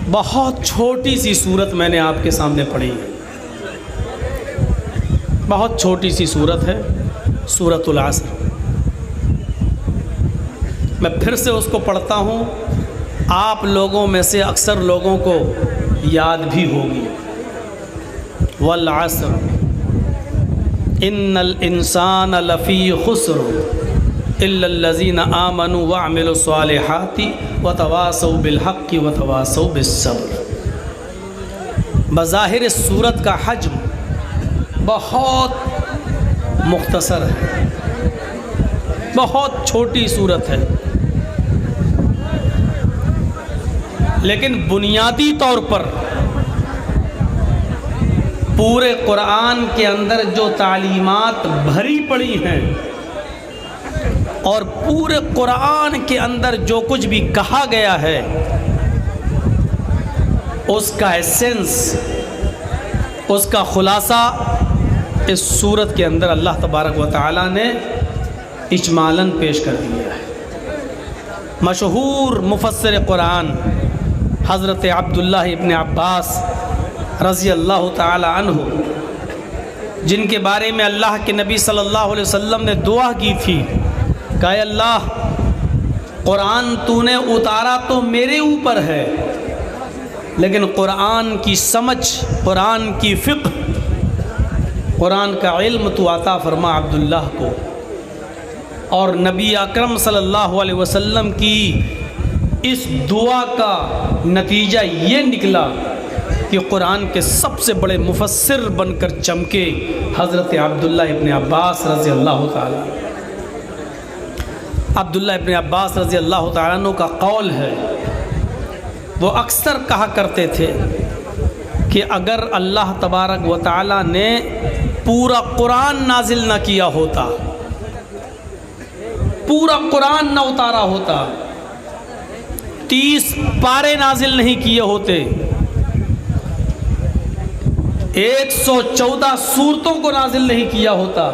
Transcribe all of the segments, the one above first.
बहुत छोटी सी सूरत मैंने आपके सामने पढ़ी है, बहुत छोटी सी सूरत है, सूरतुल असर। मैं फिर से उसको पढ़ता हूँ, आप लोगों में से अक्सर लोगों को याद भी होगी। वल असर इन्नल इंसान लफ़ी खुस्र इल्लल्लज़ीना आमनु व अमिलुस्सालिहाति व तवासौ बिल हक़्क़ि व तवासौ बिस्सब्र। बज़ाहिर सूरत का हज्म बहुत मुख्तसर है, बहुत छोटी सूरत है, लेकिन बुनियादी तौर पर पूरे कुरान के अंदर जो तालीमात भरी पड़ी हैं और पूरे कुरान के अंदर जो कुछ भी कहा गया है उसका एसेंस, उसका खुलासा इस सूरत के अंदर अल्लाह तबारक व तआला ने इजमालन पेश कर दिया है। मशहूर मुफस्सिर कुरान हज़रत अब्दुल्लाह इब्न अब्बास रज़ी अल्लाह ताला अन्हु, जिनके बारे में अल्लाह के नबी सल्लल्लाहु अलैहि वसल्लम ने दुआ की थी, कहा अल्लाह कुरान तूने उतारा तो मेरे ऊपर है, लेकिन कुरान की समझ, कुरान की फ़िक़्ह, कुरान का इल्म तू अता फरमा अब्दुल्लाह को। और नबी अकरम सल्लल्लाहु अलैहि वसल्लम की इस दुआ का नतीजा ये निकला कि कुरान के सबसे बड़े मुफस्सिर बनकर चमके हज़रत अब्दुल्लाह इब्न अब्बास रज़ी अल्लाह ताला। अब्दुल्लाह इब्न अब्बास रज़ी अल्लाह ताला अन्हु का कौल है, वो अक्सर कहा करते थे कि अगर अल्लाह तबारक व तआला ने पूरा कुरान नाजिल न किया होता, पूरा कुरान न उतारा होता, 30 पारे नाजिल नहीं किए होते, 114 सूरतों को नाजिल नहीं किया होता,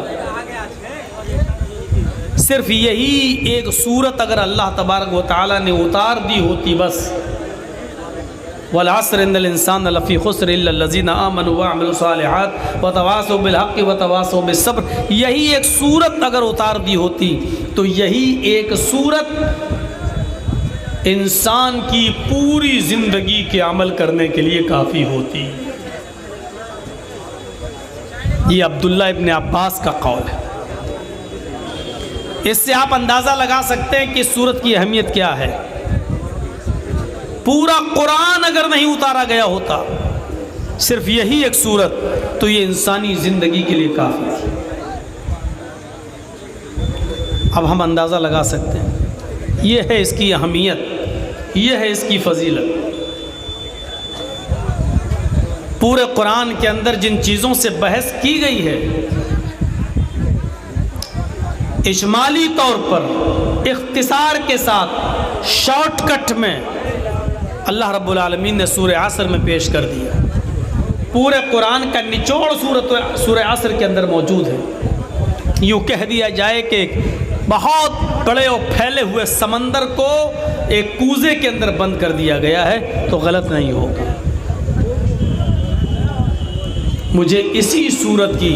सिर्फ यही एक सूरत अगर अल्लाह तबारक व तआला ने उतार दी होती, बस वल अस्र इन्नल इंसान लफ़ी खुस्र इल्लल्लज़ीना आमनु व अमिलुस्सालिहात व तवासौ बिल हक़्क़ि व तवासौ बिस्सब्र, यही एक सूरत अगर उतार दी होती तो यही एक सूरत इंसान की पूरी ज़िंदगी के अमल करने के लिए काफ़ी होती। ये अब्दुल्लाह इब्न अब्बास का कौल है। इससे आप अंदाज़ा लगा सकते हैं कि सूरत की अहमियत क्या है। पूरा कुरान अगर नहीं उतारा गया होता, सिर्फ यही एक सूरत, तो ये इंसानी ज़िंदगी के लिए काफ़ी थी। अब हम अंदाज़ा लगा सकते हैं, ये है इसकी अहमियत, ये है इसकी फजीलत। पूरे कुरान के अंदर जिन चीज़ों से बहस की गई है, इजमाली तौर पर इख्तिसार के साथ शॉर्टकट में अल्लाह रब्बुल आलमीन ने सूरह असर में पेश कर दिया। पूरे कुरान का निचोड़ सूरह असर के अंदर मौजूद है। यूँ कह दिया जाए कि बहुत बड़े और फैले हुए समंदर को एक कूजे के अंदर बंद कर दिया गया है, तो गलत नहीं होगा। मुझे इसी सूरत की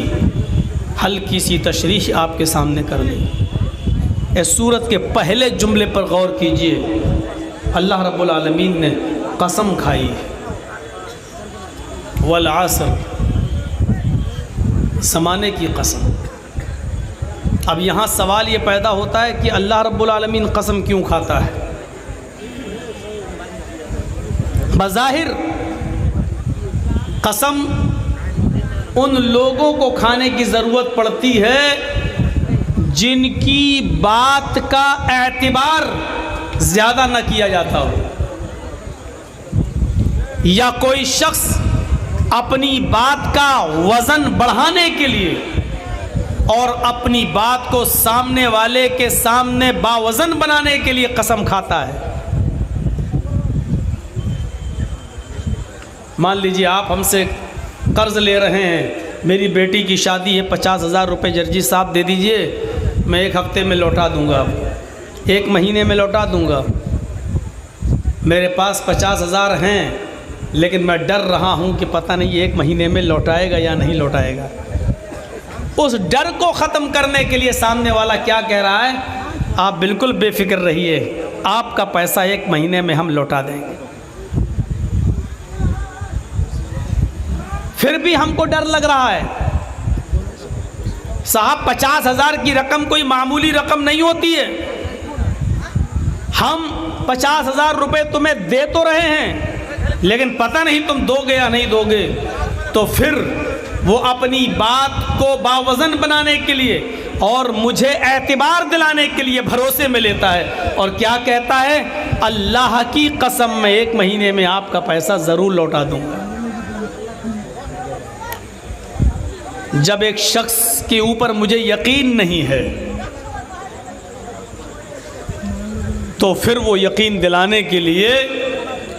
हल्की सी तशरीह आपके सामने करनी। इस सूरत के पहले जुमले पर गौर कीजिए। अल्लाह रब्बुल आलमीन ने कसम खाई, वल असर, ज़माने की कसम। अब यहाँ सवाल ये पैदा होता है कि अल्लाह रब्बुल आलमीन कसम क्यों खाता है? बज़ाहिर कसम उन लोगों को खाने की ज़रूरत पड़ती है जिनकी बात का एतबार ज़्यादा न किया जाता हो, या कोई शख्स अपनी बात का वज़न बढ़ाने के लिए और अपनी बात को सामने वाले के सामने बावज़न बनाने के लिए कसम खाता है। मान लीजिए आप हमसे कर्ज़ ले रहे हैं, मेरी बेटी की शादी है, 50,000 रुपये जर्जी साहब दे दीजिए, मैं 1 हफ्ते में लौटा दूंगा, 1 महीने में लौटा दूंगा। मेरे पास 50,000 हैं, लेकिन मैं डर रहा हूँ कि पता नहीं 1 महीने में लौटाएगा या नहीं लौटाएगा। उस डर को ख़त्म करने के लिए सामने वाला क्या कह रहा है, आप बिल्कुल बेफिक्र रहिए, आपका पैसा 1 महीने में हम लौटा देंगे। फिर भी हमको डर लग रहा है। साहब 50,000 की रकम कोई मामूली रकम नहीं होती है। हम 50,000 रुपये तुम्हें दे तो रहे हैं, लेकिन पता नहीं तुम दोगे या नहीं दोगे। तो फिर वो अपनी बात को बावजन बनाने के लिए और मुझे एतबार दिलाने के लिए भरोसे में लेता है और क्या कहता है, अल्लाह की कसम मैं 1 महीने में आपका पैसा ज़रूर लौटा दूंगा। जब एक शख्स के ऊपर मुझे यकीन नहीं है तो फिर वो यकीन दिलाने के लिए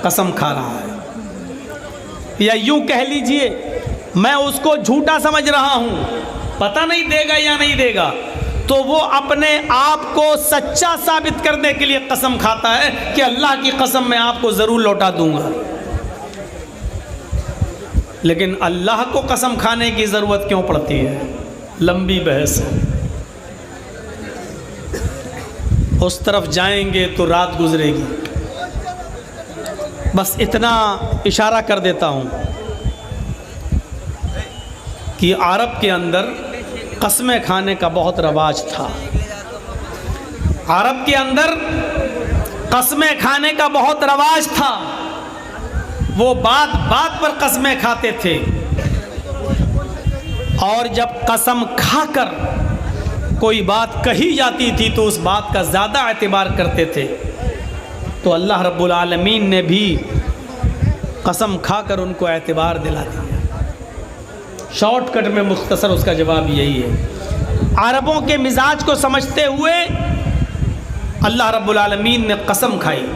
कसम खा रहा है, या यूं कह लीजिए मैं उसको झूठा समझ रहा हूं, पता नहीं देगा या नहीं देगा, तो वो अपने आप को सच्चा साबित करने के लिए कसम खाता है कि अल्लाह की कसम मैं आपको ज़रूर लौटा दूंगा। लेकिन अल्लाह को कसम खाने की ज़रूरत क्यों पड़ती है, लंबी बहस है। उस तरफ जाएंगे तो रात गुजरेगी। बस इतना इशारा कर देता हूँ कि अरब के अंदर कसमें खाने का बहुत रवाज था। अरब के अंदर कसमें खाने का बहुत रवाज था। वो बात बात पर कसमें खाते थे और जब कसम खाकर कोई बात कही जाती थी तो उस बात का ज़्यादा एतबार करते थे। तो अल्लाह रब्बुल आलमीन ने भी कसम खाकर उनको एतबार दिला दिया। शॉर्टकट में मुख्तसर उसका जवाब यही है। अरबों के मिजाज को समझते हुए अल्लाह रब्बुल आलमीन ने कसम खाई।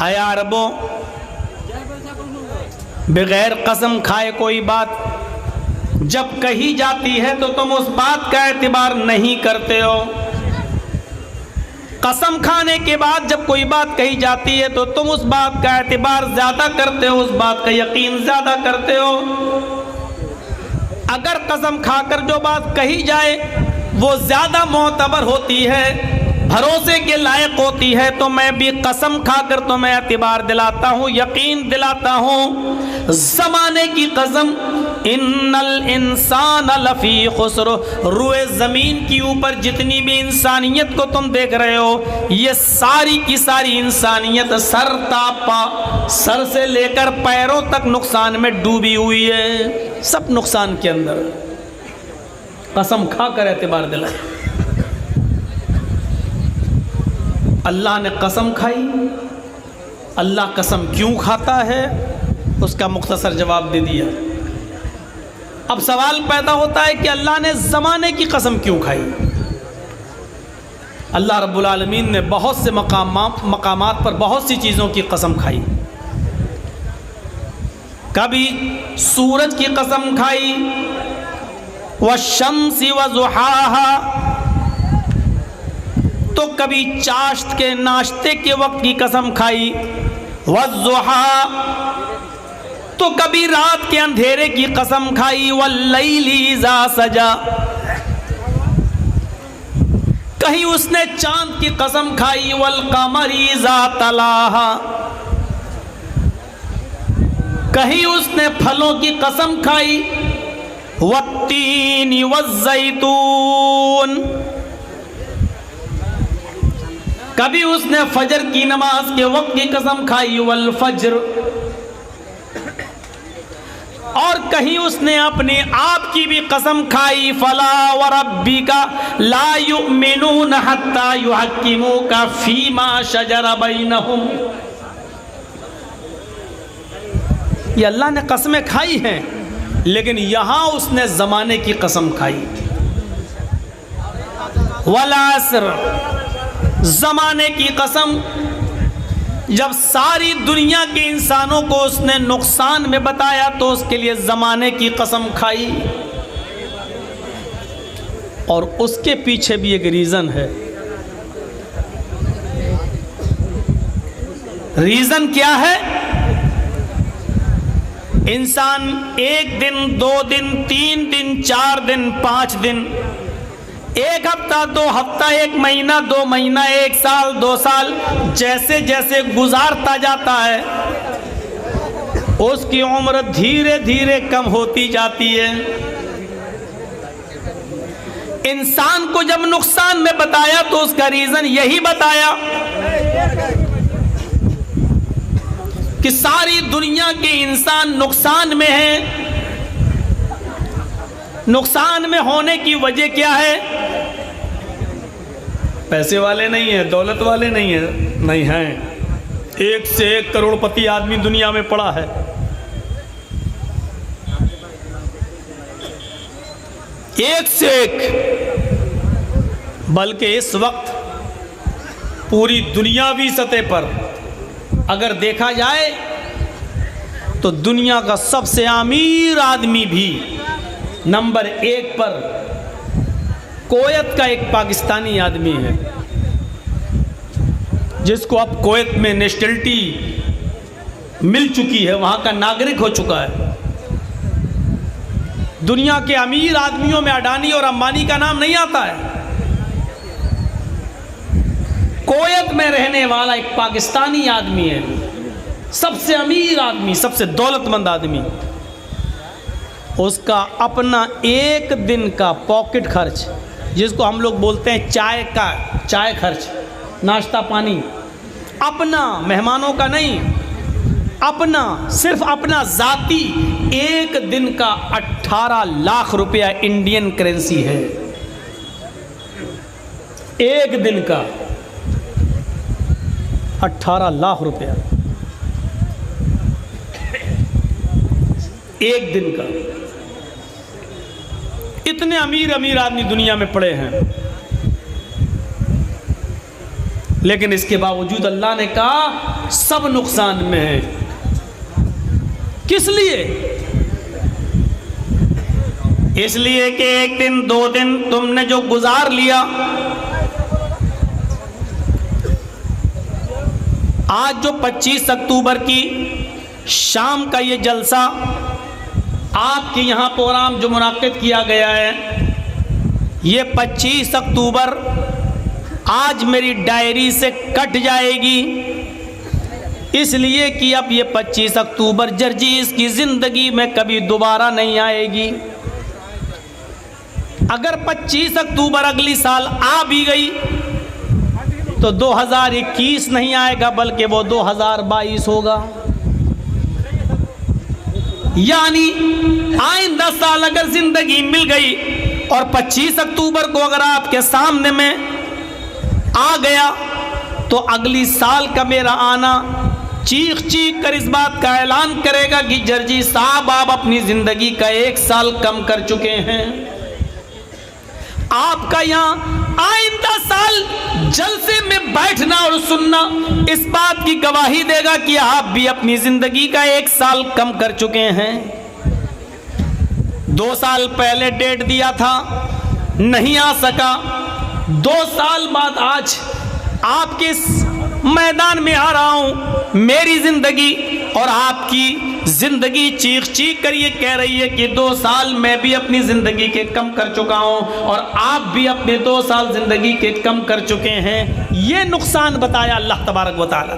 आया अरबों, बगैर कसम खाए कोई बात जब कही जाती है तो तुम उस बात का एतबार नहीं करते हो। कसम खाने के बाद जब कोई बात कही जाती है तो तुम उस बात का एतबार ज़्यादा करते हो, उस बात का यकीन ज़्यादा करते हो। अगर कसम खाकर जो बात कही जाए वो ज़्यादा मोतबर होती है, भरोसे के लायक होती है, तो मैं भी कसम खाकर तुम्हें एतबार दिलाता हूँ, यकीन दिलाता हूँ। ज़माने की कसम, इन्नल इंसान लफ़ी खुस्र, रुए ज़मीन की ऊपर जितनी भी इंसानियत को तुम देख रहे हो, ये सारी की सारी इंसानियत सर तापा, सर से लेकर पैरों तक नुकसान में डूबी हुई है। सब नुकसान के अंदर। कसम खाकर एतबार दिलाया। अल्लाह ने कसम खाई। अल्लाह कसम क्यों खाता है उसका मुख्तसर जवाब दे दिया। अब सवाल पैदा होता है कि अल्लाह ने ज़माने की कसम क्यों खाई। अल्लाह रब्बुल आलमीन ने बहुत से मकामात पर बहुत सी चीज़ों की कसम खाई। कभी सूरज की कसम खाई, वश्शम्सी वज़ुहाहा, तो कभी चाश्त के नाश्ते के वक्त की कसम खाई, वज़्ज़ुहा, तो कभी रात के अंधेरे की कसम खाई, वल्लैली इज़ा सजा, कहीं उसने चांद की कसम खाई, वल्क़मरी इज़ा तलाहा, कहीं उसने फलों की कसम खाई, वत्तीनी वज़्ज़ैतून, कभी उसने फजर की नमाज के वक्त की कसम खाई, वल फज्र, और कहीं उसने अपने आप की भी कसम खाई, फला व रब्बिका ला युमिनून हत्ता युहक्किमूका फीमा शजर बैनहुम। ये अल्लाह ने कसमें खाई हैं, लेकिन यहाँ उसने ज़माने की कसम खाई। वल अस्र, ज़माने की कसम, जब सारी दुनिया के इंसानों को उसने नुकसान में बताया तो उसके लिए ज़माने की कसम खाई। और उसके पीछे भी एक रीज़न है। रीज़न क्या है? इंसान 1 दिन, 2 दिन, 3 दिन, 4 दिन, 5 दिन, 1 हफ्ता, 2 हफ्ता, 1 महीना, 2 महीना, 1 साल, 2 साल, जैसे जैसे गुजारता जाता है उसकी उम्र धीरे धीरे कम होती जाती है। इंसान को जब नुकसान में बताया तो उसका रीजन यही बताया कि सारी दुनिया के इंसान नुकसान में हैं। नुकसान में होने की वजह क्या है? पैसे वाले नहीं है, दौलत वाले नहीं हैं। 1 से 1 करोड़पति आदमी दुनिया में पड़ा है। एक से एक, बल्कि इस वक्त पूरी दुनियावी सतह पर अगर देखा जाए तो दुनिया का सबसे अमीर आदमी भी नंबर 1 पर कुवैत का एक पाकिस्तानी आदमी है, जिसको अब कुवैत में नेशनलिटी मिल चुकी है, वहाँ का नागरिक हो चुका है। दुनिया के अमीर आदमियों में अडानी और अंबानी का नाम नहीं आता है। कुवैत में रहने वाला एक पाकिस्तानी आदमी है, सबसे अमीर आदमी, सबसे दौलतमंद आदमी। उसका अपना 1 दिन का पॉकेट खर्च, जिसको हम लोग बोलते हैं चाय खर्च, नाश्ता पानी, अपना, मेहमानों का नहीं, अपना, सिर्फ अपना जाती 1 दिन का 18 लाख रुपया इंडियन करेंसी है। 1 दिन का 18 लाख रुपया, 1 दिन का। इतने अमीर आदमी दुनिया में पड़े हैं, लेकिन इसके बावजूद अल्लाह ने कहा सब नुकसान में है। किस लिए? इसलिए कि 1 दिन, 2 दिन तुमने जो गुजार लिया, आज जो 25 अक्टूबर की शाम का ये जलसा आपके यहाँ प्रोग्राम जो मुनाकिद किया गया है, ये 25 अक्टूबर आज मेरी डायरी से कट जाएगी, इसलिए कि अब ये 25 अक्टूबर जर्जीस की ज़िंदगी में कभी दोबारा नहीं आएगी। अगर 25 अक्टूबर अगली साल आ भी गई तो 2021 नहीं आएगा, बल्कि वो 2022 होगा। यानी आइंदा साल अगर ज़िंदगी मिल गई और 25 अक्टूबर को अगर आपके सामने में आ गया तो अगली साल का मेरा आना चीख चीख कर इस बात का ऐलान करेगा कि जर्जी साहब आप अपनी ज़िंदगी का 1 साल कम कर चुके हैं। आपका यहाँ आइंदा साल जलसे में बैठना और सुनना इस बात की गवाही देगा कि आप भी अपनी ज़िंदगी का 1 साल कम कर चुके हैं। 2 साल पहले डेट दिया था, नहीं आ सका। 2 साल बाद आज आपके इस मैदान में आ रहा हूं। मेरी जिंदगी और आपकी जिंदगी चीख चीख कर ये कह रही है कि 2 साल मैं भी अपनी जिंदगी के कम कर चुका हूं और आप भी अपने 2 साल जिंदगी के कम कर चुके हैं। ये नुकसान बताया अल्लाह तबारक व तआला।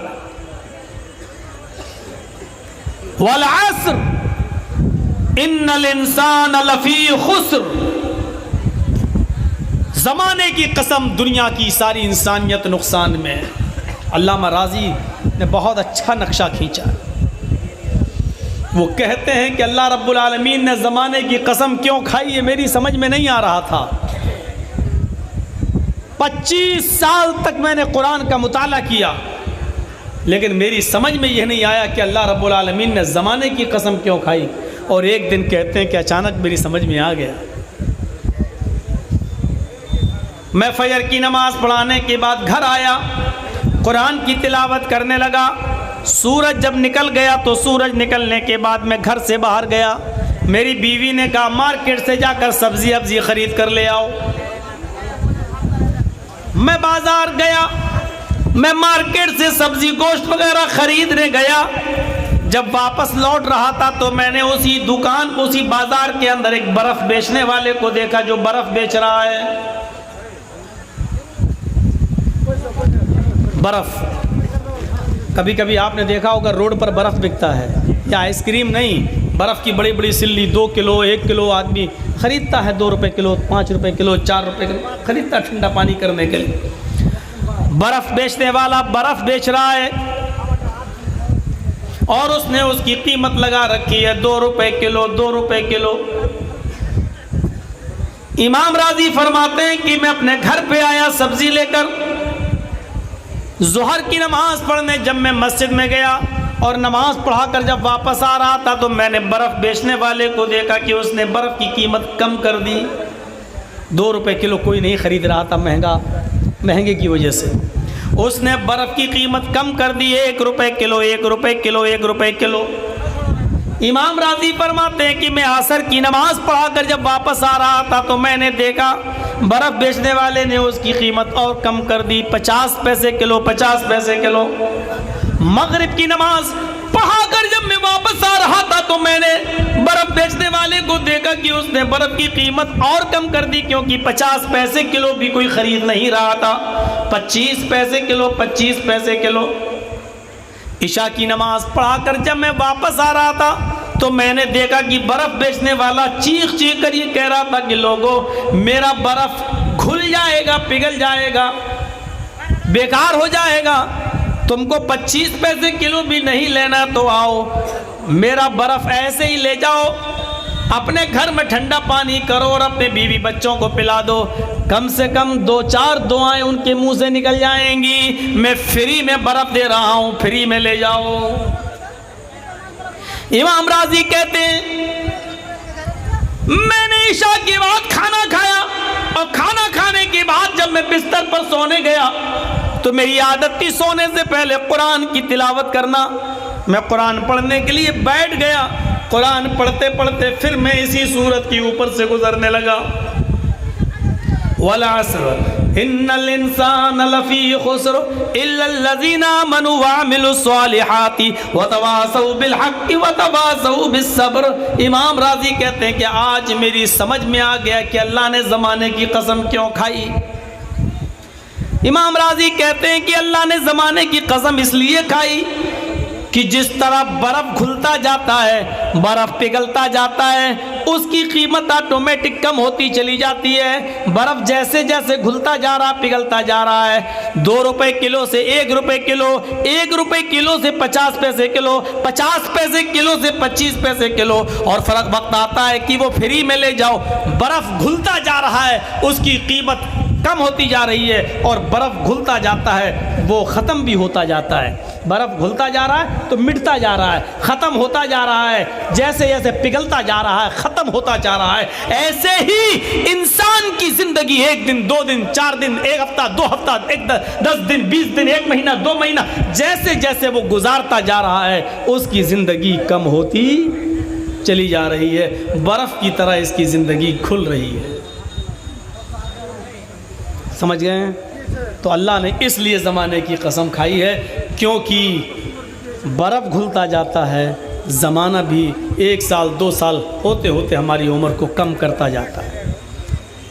वल अस्र इन्नल इंसान लफी खुस्र। ज़माने की कसम, दुनिया की सारी इंसानियत नुकसान में है। अल्लामा राज़ी ने बहुत अच्छा नक्शा खींचा। वो कहते हैं कि अल्लाह रब्बुल आलमीन ने ज़माने की कसम क्यों खाई, ये मेरी समझ में नहीं आ रहा था। 25 साल तक मैंने कुरान का मुताला किया, लेकिन मेरी समझ में यह नहीं आया कि अल्लाह रब्बुल आलमीन ने ज़माने की कसम क्यों खाई। और एक दिन कहते हैं कि अचानक मेरी समझ में आ गया। मैं फजर की नमाज़ पढ़ाने के बाद घर आया, कुरान की तिलावत करने लगा। सूरज जब निकल गया तो सूरज निकलने के बाद मैं घर से बाहर गया। मेरी बीवी ने कहा मार्केट से जाकर सब्ज़ी अब्जी ख़रीद कर ले आओ। मैं बाज़ार गया, मैं मार्केट से सब्जी गोश्त वगैरह खरीदने गया। जब वापस लौट रहा था तो मैंने उसी दुकान, उसी बाजार के अंदर एक बर्फ बेचने वाले को देखा जो बर्फ बेच रहा है। बर्फ, कभी कभी आपने देखा होगा रोड पर बर्फ बिकता है, या आइसक्रीम नहीं, बर्फ की बड़ी बड़ी सिल्ली 2 किलो 1 किलो आदमी खरीदता है, 2 रुपये किलो, 5 रुपये किलो, 4 रुपये किलो खरीदता ठंडा पानी करने के लिए। बर्फ बेचने वाला बर्फ बेच रहा है और उसने उसकी कीमत लगा रखी है 2 रुपये किलो, 2 रुपये किलो। इमाम राजी फरमाते हैं कि मैं अपने घर पे आया सब्जी लेकर, ज़ोहर की नमाज पढ़ने जब मैं मस्जिद में गया और नमाज पढ़ाकर जब वापस आ रहा था तो मैंने बर्फ़ बेचने वाले को देखा कि उसने बर्फ़ की कीमत कम कर दी। 2 रुपये किलो कोई नहीं ख़रीद रहा था, महंगे की वजह से उसने बर्फ़ की कीमत कम कर दी, 1 रुपये किलो, 1 रुपये किलो, 1 रुपये किलो। इमाम राजी फरमाते हैं कि मैं असर की नमाज पढ़ाकर जब वापस आ रहा था तो मैंने देखा बर्फ़ बेचने वाले ने उसकी कीमत और कम कर दी, 50 पैसे किलो, 50 पैसे किलो। मगरिब की नमाज पढ़ाकर जब मैं वापस आ रहा था तो मैंने बर्फ़ बेचने वाले को देखा कि उसने बर्फ़ की कीमत और कम कर दी, क्योंकि 50 पैसे किलो भी कोई ख़रीद नहीं रहा था, 25 पैसे किलो, 25 पैसे किलो। इशा की नमाज पढ़ाकर जब मैं वापस आ रहा था तो मैंने देखा कि बर्फ़ बेचने वाला चीख चीख कर ये कह रहा था कि लोगों, मेरा बर्फ़ घुल जाएगा, पिघल जाएगा, बेकार हो जाएगा, तुमको 25 पैसे किलो भी नहीं लेना तो आओ, मेरा बर्फ़ ऐसे ही ले जाओ, अपने घर में ठंडा पानी करो और अपने बीवी बच्चों को पिला दो, कम से कम 2-4 दुआएं उनके मुंह से निकल जाएंगी, मैं फ्री में बर्फ़ दे रहा हूँ, फ्री में ले जाओ। इमाम राजी कहते हैं मैंने इशा के बाद खाना खाया और खाना खाने के बाद जब मैं बिस्तर पर सोने गया तो मेरी आदत थी सोने से पहले कुरान की तिलावत करना। मैं कुरान पढ़ने के लिए बैठ गया, कुरान पढ़ते पढ़ते फिर मैं इसी सूरत के ऊपर से गुजरने लगा। वल अस्र इन्नल इंसान लफी खुस्र इल्लल्लज़ीना आमनू व अमिलुस सालिहाति व तवासौ बिल हक़्क़ि व तवासौ बिस सब्र। इमाम राजी कहते हैं कि आज मेरी समझ में आ गया कि अल्लाह ने ज़माने की कसम क्यों खाई। इमाम राजी कहते हैं कि अल्लाह ने ज़माने की कसम इसलिए खाई कि जिस तरह बर्फ़ घुलता जाता है, बर्फ़ पिघलता जाता है, उसकी कीमत ऑटोमेटिक कम होती चली जाती है। बर्फ़ जैसे जैसे घुलता जा रहा, पिघलता जा रहा है, 2 रुपये किलो से 1 रुपये किलो, 1 रुपये किलो से 50 पैसे किलो, 50 पैसे किलो से 25 पैसे किलो, और फ़र्क वक्त आता है कि वो फ्री में ले जाओ। बर्फ़ घुलता जा रहा है, उसकी कीमत कम होती जा रही है, और बर्फ़ घुलता जाता है वो ख़त्म भी होता जाता है। बर्फ़ घुलता जा रहा है तो मिटता जा रहा है, ख़त्म होता जा रहा है, जैसे जैसे पिघलता जा रहा है ख़त्म होता जा रहा है। ऐसे ही इंसान की ज़िंदगी 1 दिन, 2 दिन, 4 दिन, 1 हफ्ता, 2 हफ्ता, 10 दिन, 20 दिन, 1 महीना, 2 महीना, जैसे जैसे वो गुजारता जा रहा है उसकी ज़िंदगी कम होती चली जा रही है। बर्फ़ की तरह इसकी ज़िंदगी खुल रही है। समझ गए हैं? तो अल्लाह ने इसलिए ज़माने की कसम खाई है क्योंकि बर्फ़ घुलता जाता है, ज़माना भी 1 साल 2 साल होते होते हमारी उम्र को कम करता जाता है।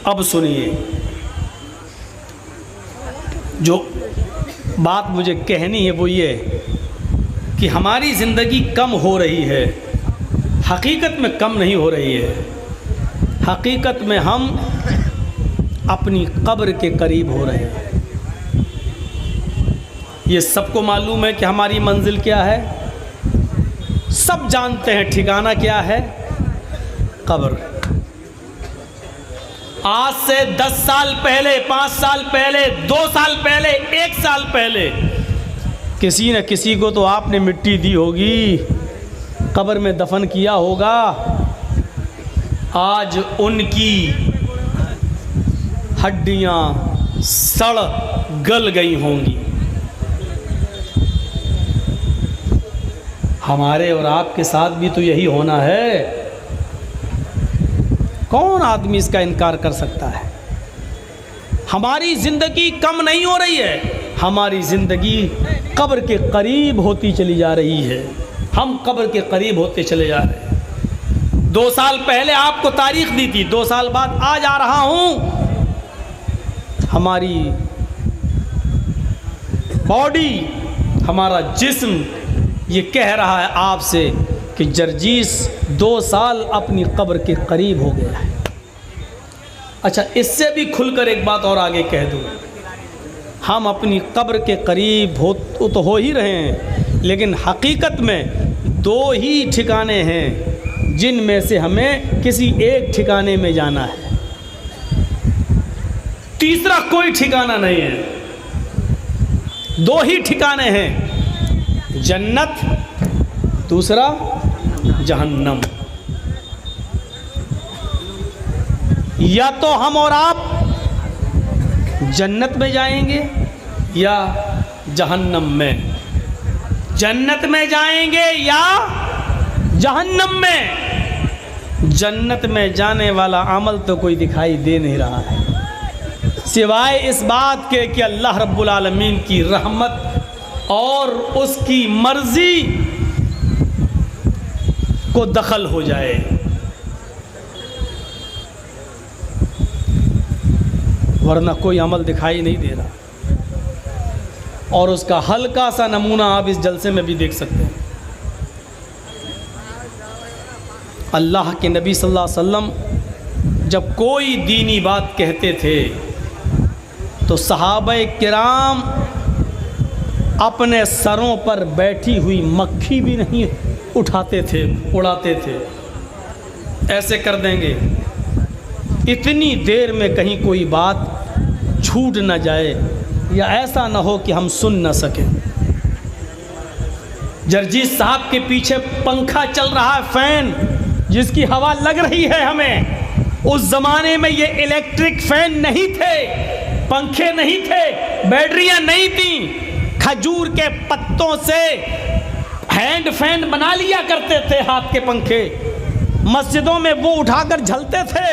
अब सुनिए, जो बात मुझे कहनी है वो ये कि हमारी ज़िंदगी कम हो रही है, हकीकत में कम नहीं हो रही है। हकीकत में हम अपनी कब्र के करीब हो रहे हैं। ये सबको मालूम है कि हमारी मंजिल क्या है, सब जानते हैं ठिकाना क्या है, कब्र। आज से 10 साल पहले, 5 साल पहले, 2 साल पहले, 1 साल पहले किसी न किसी को तो आपने मिट्टी दी होगी, कब्र में दफन किया होगा। आज उनकी हड्डियां सड़ गल गई होंगी। हमारे और आपके साथ भी तो यही होना है। कौन आदमी इसका इनकार कर सकता है? हमारी ज़िंदगी कम नहीं हो रही है, हमारी ज़िंदगी कब्र के करीब होती चली जा रही है। हम कब्र के करीब होते चले जा रहे हैं। 2 साल पहले आपको तारीख दी थी, 2 साल बाद आज आ रहा हूँ। हमारी बॉडी, हमारा जिस्म ये कह रहा है आपसे कि जर्जीस 2 साल अपनी कब्र के करीब हो गया है। अच्छा, इससे भी खुलकर एक बात और आगे कह दूँ, हम अपनी कब्र के करीब हो ही रहे हैं, लेकिन हकीकत में 2 ही ठिकाने हैं जिनमें से हमें किसी एक ठिकाने में जाना है, तीसरा कोई ठिकाना नहीं है। 2 ही ठिकाने हैं, जन्नत, दूसरा जहन्नम। या तो हम और आप जन्नत में जाएंगे या जहन्नम में, जन्नत में जाएंगे या जहन्नम में। जन्नत में जाने वाला अमल तो कोई दिखाई दे नहीं रहा है, सिवाय इस बात के कि अल्लाह रब्बुल आलमीन की रहमत और उसकी मर्ज़ी को दखल हो जाए। वरना कोई अमल दिखाई नहीं दे रहा। और उसका हल्का सा नमूना आप इस जलसे में भी देख सकते हैं। अल्लाह के नबी सल्लल्लाहु अलैहि वसल्लम जब कोई दीनी बात कहते थे तो सहाबाए किराम अपने सरों पर बैठी हुई मक्खी भी नहीं उठाते थे, उड़ाते थे। ऐसे कर देंगे इतनी देर में कहीं कोई बात छूट न जाए या ऐसा न हो कि हम सुन न सकें। जर्जीस साहब के पीछे पंखा चल रहा है, फैन जिसकी हवा लग रही है हमें। उस ज़माने में ये इलेक्ट्रिक फैन नहीं थे, पंखे नहीं थे, बैटरियां नहीं थी। खजूर के पत्तों से हैंड फैन बना लिया करते थे, हाथ के पंखे मस्जिदों में वो उठाकर झलते थे।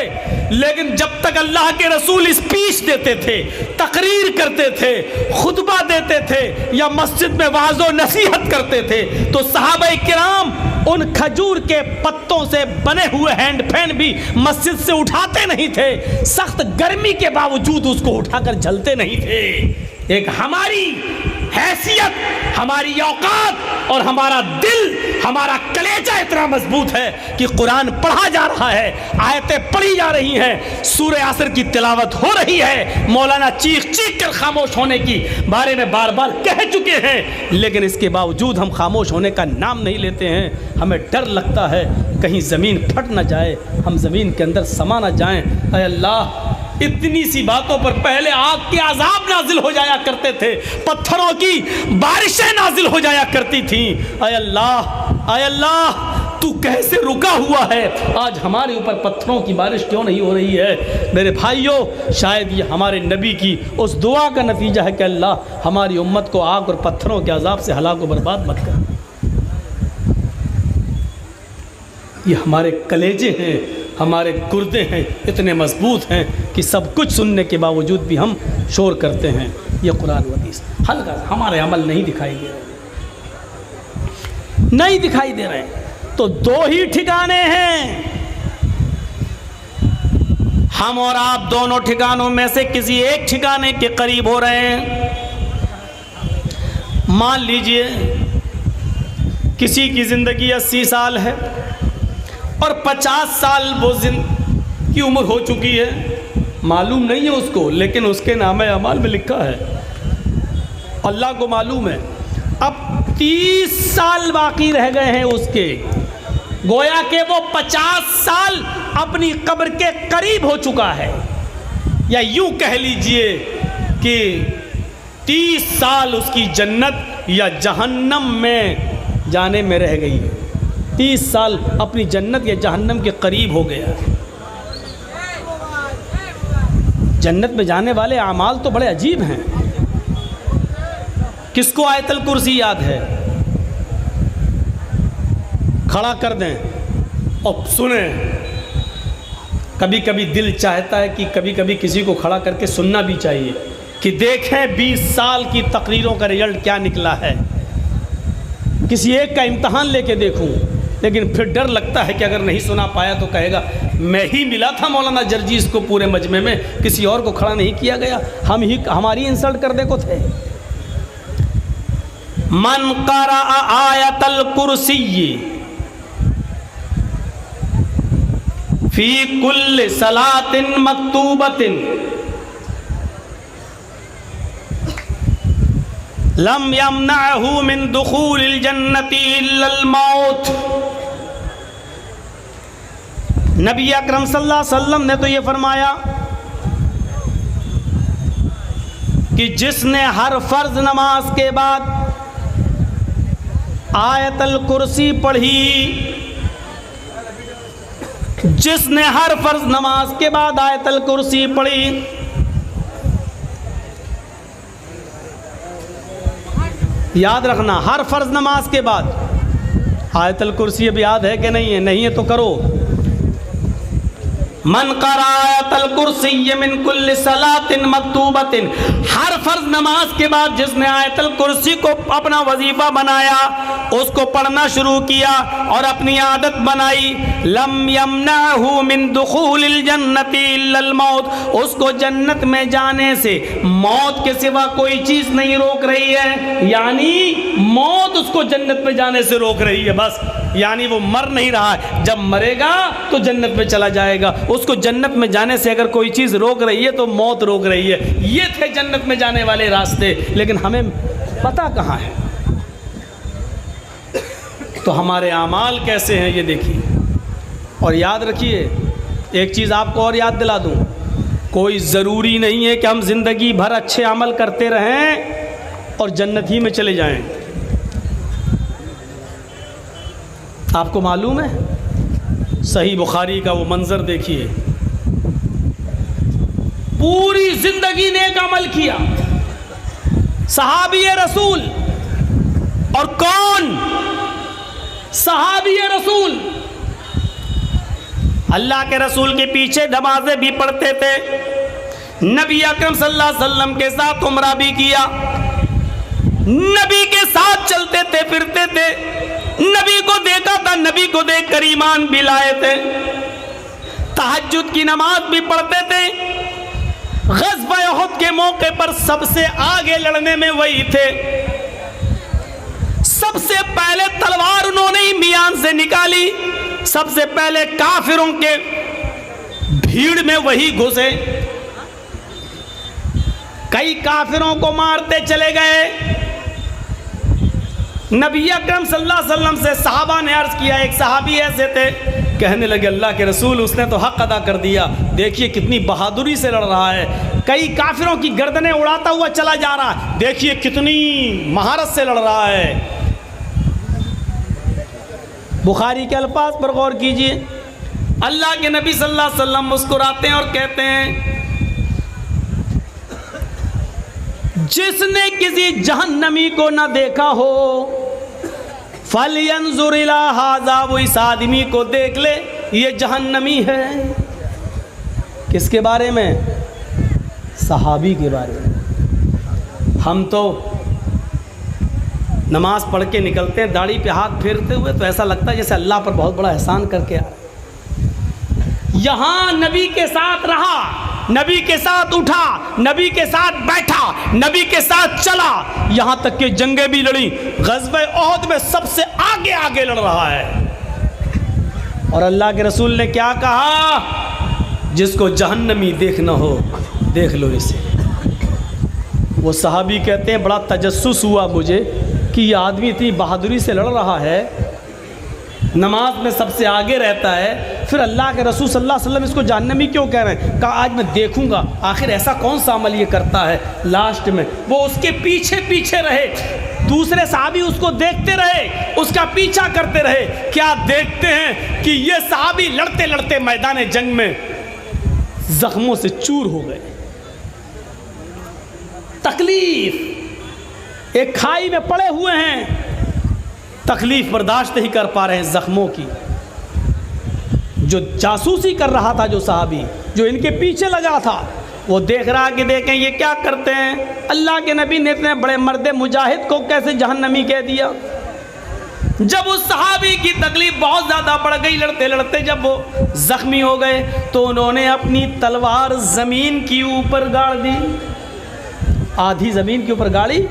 लेकिन जब तक अल्लाह के रसूल स्पीच देते थे, तकरीर करते थे, खुतबा देते थे या मस्जिद में वाज़ो नसीहत करते थे, तो सहाबाए किराम उन खजूर के पत्तों से बने हुए हैंड फैन भी मस्जिद से उठाते नहीं थे। सख्त गर्मी के बावजूद उसको उठाकर झलते नहीं थे। एक हमारी हैसियत, हमारी औकात और हमारा दिल, हमारा कलेजा इतना मजबूत है कि कुरान पढ़ा जा रहा है, आयतें पढ़ी जा रही हैं, सूरह असर की तिलावत हो रही है। मौलाना चीख चीख कर खामोश होने की बारे में बार बार कह चुके हैं, लेकिन इसके बावजूद हम खामोश होने का नाम नहीं लेते हैं। हमें डर लगता है कहीं ज़मीन फट ना जाए, हम ज़मीन के अंदर समा ना जाएं। ऐ अल्लाह, इतनी सी बातों पर पहले आग के अजाब नाजिल हो जाया करते थे, पत्थरों की बारिशें नाजिल हो जाया करती थीं। ऐ अल्लाह, ऐ अल्लाह, तू कैसे रुका हुआ है? आज हमारे ऊपर पत्थरों की बारिश क्यों नहीं हो रही है? मेरे भाइयों, शायद ये हमारे नबी की उस दुआ का नतीजा है कि अल्लाह हमारी उम्मत को आग और पत्थरों के अजाब से हलाक व बर्बाद मत कर। ये हमारे कलेजे हैं, हमारे गुर्दे हैं, इतने मजबूत हैं कि सब कुछ सुनने के बावजूद भी हम शोर करते हैं। ये कुरान व हदीस हल्का हमारे अमल नहीं दिखाई दे रहे, नहीं दिखाई दे रहे। तो 2 ही ठिकाने हैं, हम और आप दोनों ठिकानों में से किसी एक ठिकाने के करीब हो रहे हैं। मान लीजिए किसी की ज़िंदगी 80 साल है और 50 साल वो की उम्र हो चुकी है, मालूम नहीं है उसको, लेकिन उसके नामे अमाल में लिखा है, अल्लाह को मालूम है। अब 30 साल बाकी रह गए हैं उसके, गोया के वो 50 साल अपनी कब्र के करीब हो चुका है। या यूं कह लीजिए कि 30 साल उसकी जन्नत या जहन्नम में जाने में रह गई है। 30 साल अपनी जन्नत या जहन्नम के करीब हो गया। जन्नत में जाने वाले आमाल तो बड़े अजीब हैं। किसको आयतल कुर्सी याद है? खड़ा कर दें और सुने। कभी कभी दिल चाहता है कि कभी कभी किसी को खड़ा करके सुनना भी चाहिए। कि देखें 20 साल की तकरीरों का रिजल्ट क्या निकला है। किसी एक का इम्तहान लेके देखूं, लेकिन फिर डर लगता है कि अगर नहीं सुना पाया तो कहेगा मैं ही मिला था मौलाना जर्जीस को पूरे मजमे में, किसी और को खड़ा नहीं किया गया, हमारी इंसल्ट कर दे को थे। मन क़रा आयतल कुर्सी फी कुल्ल सलातिन मक्तूबतिन लम यमनअहु मिन दुखूलिल जन्नति इल्लल मौत। नबी अकरम सल्लल्लाहु अलैहि वसल्लम ने तो ये फरमाया कि जिसने हर फर्ज नमाज के बाद आयतल कुर्सी पढ़ी, जिसने हर फर्ज नमाज के बाद आयतल कुर्सी पढ़ी, याद रखना हर फर्ज नमाज के बाद आयतल कुर्सी। अब याद है कि नहीं है? नहीं है तो करो। मन क़रा आयतल कुर्सी मिन कुल्ल सलातिन मक्तूबतिन, हर फर्ज नमाज के बाद जिसने आयतल कुर्सी को अपना वजीफा बनाया, उसको पढ़ना शुरू किया और अपनी आदत बनाई, लम यमनअहु मिन दुखूलिल जन्नति इल्लल मौत, उसको जन्नत में जाने से मौत के सिवा कोई चीज़ नहीं रोक रही है। यानी मौत उसको जन्नत में जाने से रोक रही है बस, यानी वो मर नहीं रहा है, जब मरेगा तो जन्नत में चला जाएगा। उसको जन्नत में जाने से अगर कोई चीज़ रोक रही है तो मौत रोक रही है। ये थे जन्नत में जाने वाले रास्ते, लेकिन हमें पता कहाँ है। तो हमारे आमाल कैसे हैं ये देखिए। और याद रखिए एक चीज़ आपको और याद दिला दूँ, कोई ज़रूरी नहीं है कि हम ज़िंदगी भर अच्छे अमल करते रहें और जन्नत ही में चले जाएं। आपको मालूम है सही बुखारी का वो मंजर देखिए, पूरी जिंदगी नेक अमल किया सहाबी रसूल। और कौन सहाबी रसूल? अल्लाह के रसूल के पीछे नमाज़ें भी पढ़ते थे, नबी अकरम सल्लल्लाहु अलैहि वसल्लम के साथ उम्रा भी किया, नबी के साथ चलते थे फिरते थे, नबी को देखा था, नबी को देखकर ईमान भी लाए थे, तहज्जुद की नमाज भी पढ़ते थे। ग़ज़वा उहद के मौके पर सबसे आगे लड़ने में वही थे, सबसे पहले तलवार उन्होंने ही मियान से निकाली, सबसे पहले काफिरों के भीड़ में वही घुसे, कई काफिरों को मारते चले गए। नबी अकरम सल्लल्लाहु अलैहि वसल्लम से सहाबा ने अर्ज़ किया, एक सहाबी ऐसे थे, कहने लगे अल्लाह के रसूल उसने तो हक़ अदा कर दिया, देखिए कितनी बहादुरी से लड़ रहा है, कई काफिरों की गर्दनें उड़ाता हुआ चला जा रहा है, देखिए कितनी महारत से लड़ रहा है। बुखारी के अल्फाज पर गौर कीजिए, अल्लाह के नबी सल्लल्लाहु अलैहि वसल्लम मुस्कुराते हैं और कहते हैं जिसने किसी जहन्नमी को न देखा हो फलयंजुर इला हाज़ा, वो इस आदमी को देख ले, ये जहन्नमी है। किसके बारे में? सहाबी के बारे में। हम तो नमाज पढ़ के निकलते हैं दाढ़ी पे हाथ फेरते हुए, तो ऐसा लगता है जैसे अल्लाह पर बहुत बड़ा एहसान करके आ रहे। यहाँ नबी के साथ रहा, नबी के साथ उठा, नबी के साथ बैठा, नबी के साथ चला, यहाँ तक कि जंगें भी लड़ी। ग़ज़वा उहद में सबसे आगे आगे लड़ रहा है। और अल्लाह के रसूल ने क्या कहा? जिसको जहन्नमी देखना हो देख लो इसे। वो सहाबी कहते हैं बड़ा तजस्सुस हुआ मुझे कि ये आदमी इतनी बहादुरी से लड़ रहा है, नमाज में सबसे आगे रहता है, फिर अल्लाह के रसूल सल्लल्लाहु अलैहि वसल्लम इसको जहन्नमी क्यों कह रहे हैं? कहा आज मैं देखूंगा आखिर ऐसा कौन सा अमल ये करता है। लास्ट में वो उसके पीछे पीछे रहे, दूसरे सहाबी उसको देखते रहे, उसका पीछा करते रहे। क्या देखते हैं कि ये सहाबी लड़ते लड़ते मैदान जंग में जख्मों से चूर हो गए। तकलीफ, एक खाई में पड़े हुए हैं, तकलीफ बर्दाश्त नहीं कर पा रहे हैं जख्मों की। जो जासूसी कर रहा था, जो सहाबी जो इनके पीछे लगा था, वो देख रहा कि देखें ये क्या करते हैं, अल्लाह के नबी ने इतने बड़े मर्द मुजाहिद को कैसे जहन्नमी कह दिया। जब उस सहाबी की तकलीफ बहुत ज़्यादा बढ़ गई, लड़ते लड़ते जब वो ज़ख्मी हो गए तो उन्होंने अपनी तलवार ज़मीन के ऊपर गाड़ दी, आधी ज़मीन के ऊपर गाड़ी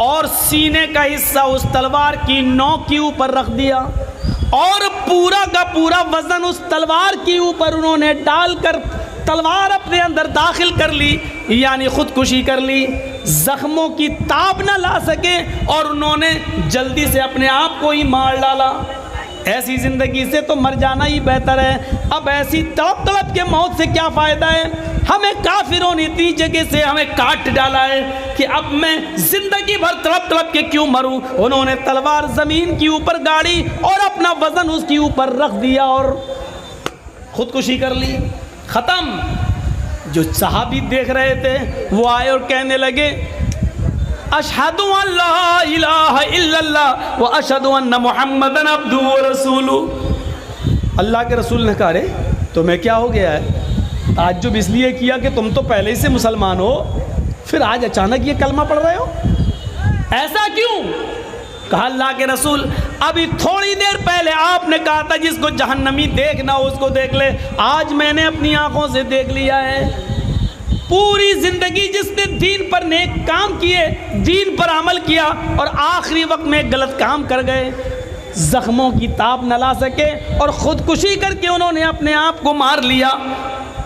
और सीने का हिस्सा उस तलवार की नोक के ऊपर रख दिया और पूरा का पूरा वज़न उस तलवार के ऊपर उन्होंने डालकर तलवार अपने अंदर दाखिल कर ली, यानी ख़ुदकुशी कर ली। ज़ख्मों की ताब ना ला सके और उन्होंने जल्दी से अपने आप को ही मार डाला। ऐसी ज़िंदगी से तो मर जाना ही बेहतर है। अब ऐसी तड़प तड़प के मौत से क्या फ़ायदा है। हमें काफिरों ने इतनी जगह से हमें काट डाला है कि अब मैं ज़िंदगी भर तड़प तड़प के क्यों मरूं। उन्होंने तलवार ज़मीन के ऊपर गाड़ी और अपना वज़न उसके ऊपर रख दिया और ख़ुदकुशी कर ली, ख़त्म। जो सहाबी देख रहे थे वो आए और कहने लगे अशहदु अल्ला इलाहा इल्लल्लाह व अशहदु अन्ना मुहम्मदन अब्दुहु व रसूलुहु। अल्लाह के रसूल ने कहा, अरे तुम्हें क्या हो गया है? ताज्जुब इसलिए किया कि तुम तो पहले ही से मुसलमान हो, फिर आज अचानक ये कलमा पढ़ रहे हो, ऐसा क्यों? कहा अल्लाह के रसूल, अभी थोड़ी देर पहले आपने कहा था जिसको जहन्नमी देखना हो उसको देख ले, आज मैंने अपनी आंखों से देख लिया है। पूरी ज़िंदगी जिसने दीन पर नेक काम किए, दीन पर अमल किया और आखिरी वक्त में गलत काम कर गए, ज़ख्मों की ताप न ला सके और ख़ुदकुशी करके उन्होंने अपने आप को मार लिया।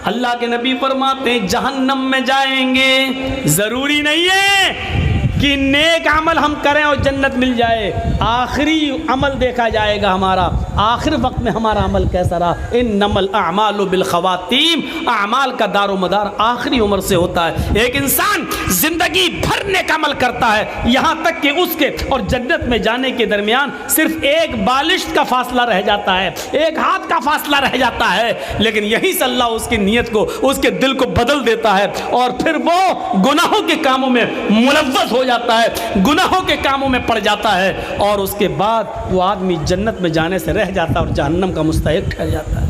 अल्लाह के नबी फरमाते हैं जहन्नम में जाएंगे, ज़रूरी नहीं है कि नेक अमल हम करें और जन्नत मिल जाए। आखिरी अमल देखा जाएगा हमारा, आखिर वक्त में हमारा अमल कैसा रहा। इन्नमल अअमालु बिल ख़वातीम, अमाल का दारो मदार आखिरी उम्र से होता है। एक इंसान ज़िंदगी भर नेक अमल करता है, यहाँ तक कि उसके और जन्नत में जाने के दरमियान सिर्फ एक बालिश का फासला रह जाता है, एक हाथ का फासला रह जाता है। लेकिन यही से अल्लाह उसकी नीयत को, उसके दिल को बदल देता है और फिर वो गुनाहों के कामों में मुलव्वस हो जाता है, गुनाहों के कामों में पड़ जाता है और उसके बाद वो आदमी जन्नत में जाने से रह जाता है और जहन्नम का मुस्तहिक ठहर जाता है।